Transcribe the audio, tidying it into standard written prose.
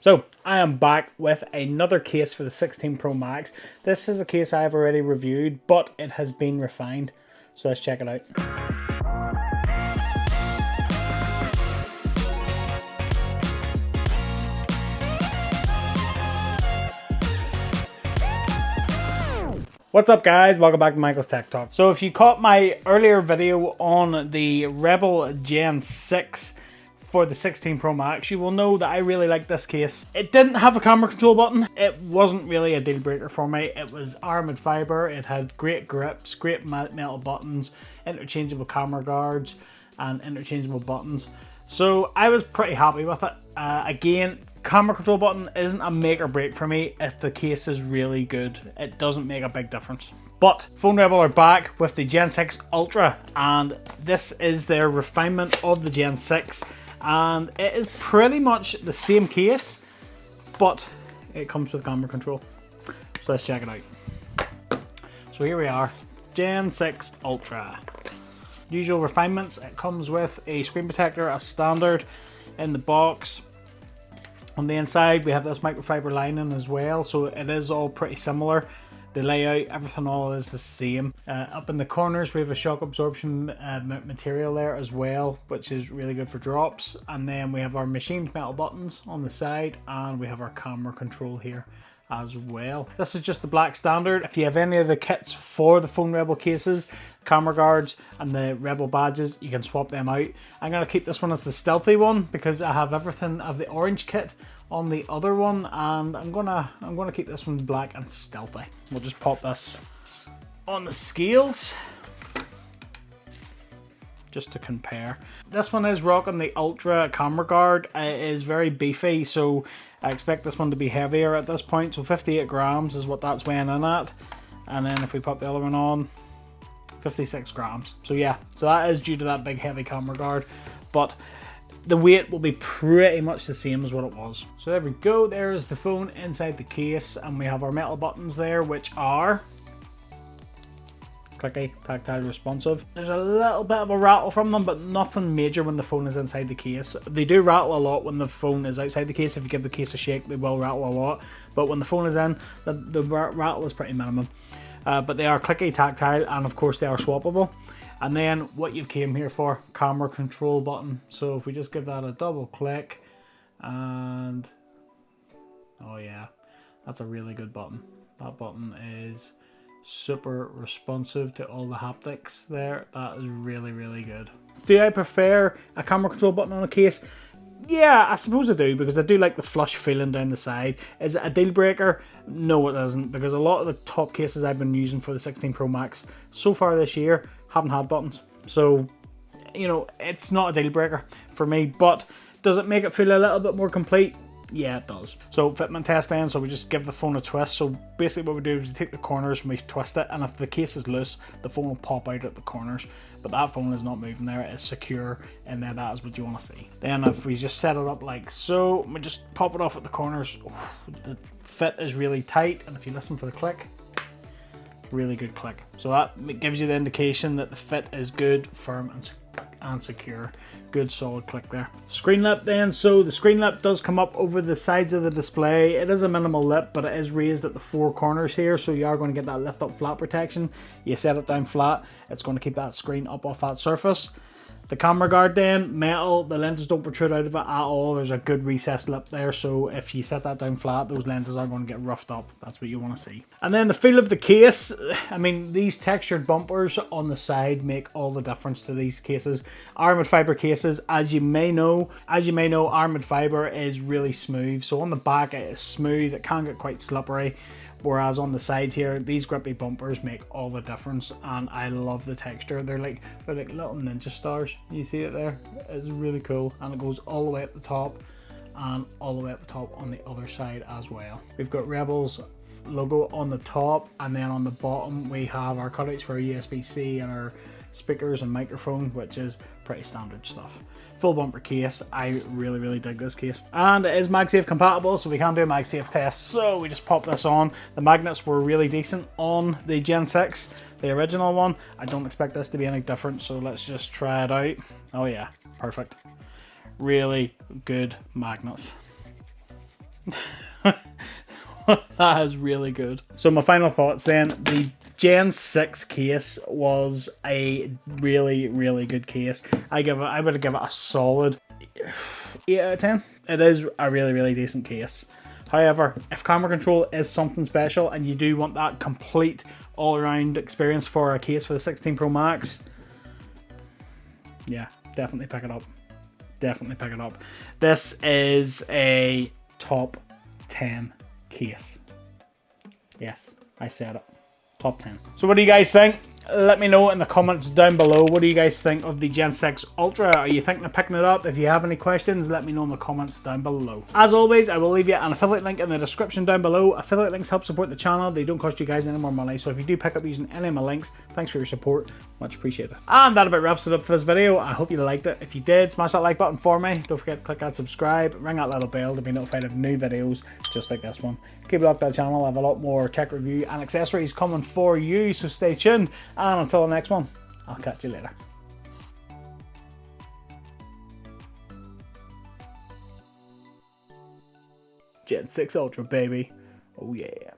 So I am back with another case for the 16 Pro Max. This is a case I have already reviewed, but it has been refined. So let's check it out. What's up guys, welcome back to Michael's Tech Talk. So if you caught my earlier video on the Rebel Gen 6 for the 16 Pro Max, you will know that I really like this case. It didn't have a camera control button. It wasn't really a deal breaker for me. It was armored fiber. It had great grips, great metal buttons, interchangeable camera guards, and interchangeable buttons. So I was pretty happy with it. Again, camera control button isn't a make or break for me if the case is really good. It doesn't make a big difference. But Phone Rebel are back with the Gen 6 Ultra, and this is their refinement of the Gen 6. And it is pretty much the same case, but it comes with camera control. So let's check it out. So here we are, Gen 6 Ultra. Usual refinements, it comes with a screen protector as standard in the box. On the inside we have this microfiber lining as well, so it is all pretty similar. The layout, everything all is the same. Up in the corners we have a shock absorption material there as well, which is really good for drops. And then we have our machined metal buttons on the side, and we have our camera control here as well. This is just the black standard. If you have any of the kits for the Phone Rebel cases, camera guards and the Rebel badges, you can swap them out. I'm going to keep this one as the stealthy one because I have everything of the orange kit on the other one, and I'm gonna keep this one black and stealthy. We'll just pop this on the scales just to compare. This one is rocking the Ultra camera guard. It is very beefy, so I expect this one to be heavier at this point. So 58 grams is what that's weighing in at, and then if we pop the other one on, 56 grams. So yeah, so that is due to that big heavy camera guard, but the weight will be pretty much the same as what it was. So there we go, there is the phone inside the case, and we have our metal buttons there, which are clicky, tactile, responsive. There's a little bit of a rattle from them, but nothing major when the phone is inside the case. They do rattle a lot when the phone is outside the case. If you give the case a shake, they will rattle a lot, but when the phone is in, the rattle is pretty minimum. But they are clicky, tactile, and of course they are swappable. And then what you've came here for, camera control button. So if we just give that a double click, and oh yeah, that's a really good button. That button is super responsive to all the haptics there. That is really, really good. Do I prefer a camera control button on a case? Yeah, I suppose I do, because I do like the flush feeling down the side. Is it a deal breaker? No, it isn't, because a lot of the top cases I've been using for the 16 Pro Max so far this year haven't had buttons. So, you know, it's not a deal breaker for me, but does it make it feel a little bit more complete? Yeah, it does. So fitment test then, so we just give the phone a twist. So basically what we do is we take the corners and we twist it, and if the case is loose, the phone will pop out at the corners. But that phone is not moving there, it's secure, and then that is what you want to see. Then if we just set it up like so, we just pop it off at the corners. The fit is really tight, and if you listen for the click, really good click. So that gives you the indication that the fit is good, firm and secure. Good solid click there. Screen lip then, so the screen lip does come up over the sides of the display. It is a minimal lip, but it is raised at the four corners here, so you are going to get that lift up flat protection. You set it down flat, it's going to keep that screen up off that surface. The camera guard then, metal, the lenses don't protrude out of it at all. There's a good recessed lip there, so if you set that down flat, those lenses are going to get roughed up. That's what you want to see. And then the feel of the case, I mean, these textured bumpers on the side make all the difference to these cases. Armored fiber cases, as you may know, armored fiber is really smooth. So on the back it is smooth, it can get quite slippery. Whereas on the sides here, these grippy bumpers make all the difference, and I love the texture. They're like little ninja stars. You see it there? It's really cool, and it goes all the way at the top and all the way at the top on the other side as well. We've got Rebel's logo on the top, and then on the bottom we have our cutouts for our USB-C and our speakers and microphone, which is pretty standard stuff. Full bumper case. I really dig this case, and it is Magsafe compatible, so we can do a Magsafe test. So we just pop this on. The magnets were really decent on the Gen 6, the original one. I don't expect this to be any different, so let's just try it out. Oh yeah, perfect. Really good magnets. That is really good. So my final thoughts then, the Gen 6 case was a really, really good case. I would give it a solid 8 out of 10. It is a really, really decent case. However, if camera control is something special and you do want that complete all-around experience for a case for the 16 Pro Max, yeah, definitely pick it up. Definitely pick it up. This is a top 10 case. Yes, I said it. Top 10. So what do you guys think? Let me know in the comments down below. What do you guys think of the Gen 6 Ultra? Are you thinking of picking it up? If you have any questions, let me know in the comments down below. As always, I will leave you an affiliate link in the description down below. Affiliate links help support the channel. They don't cost you guys any more money. So if you do pick up using any of my links, thanks for your support. Much appreciated. And that about wraps it up for this video. I hope you liked it. If you did, smash that like button for me. Don't forget to click that subscribe. Ring that little bell to be notified of new videos just like this one. Keep it up to the channel. I have a lot more tech review and accessories coming for you. So stay tuned. And until the next one, I'll catch you later. Gen 6 Ultra, baby. Oh yeah.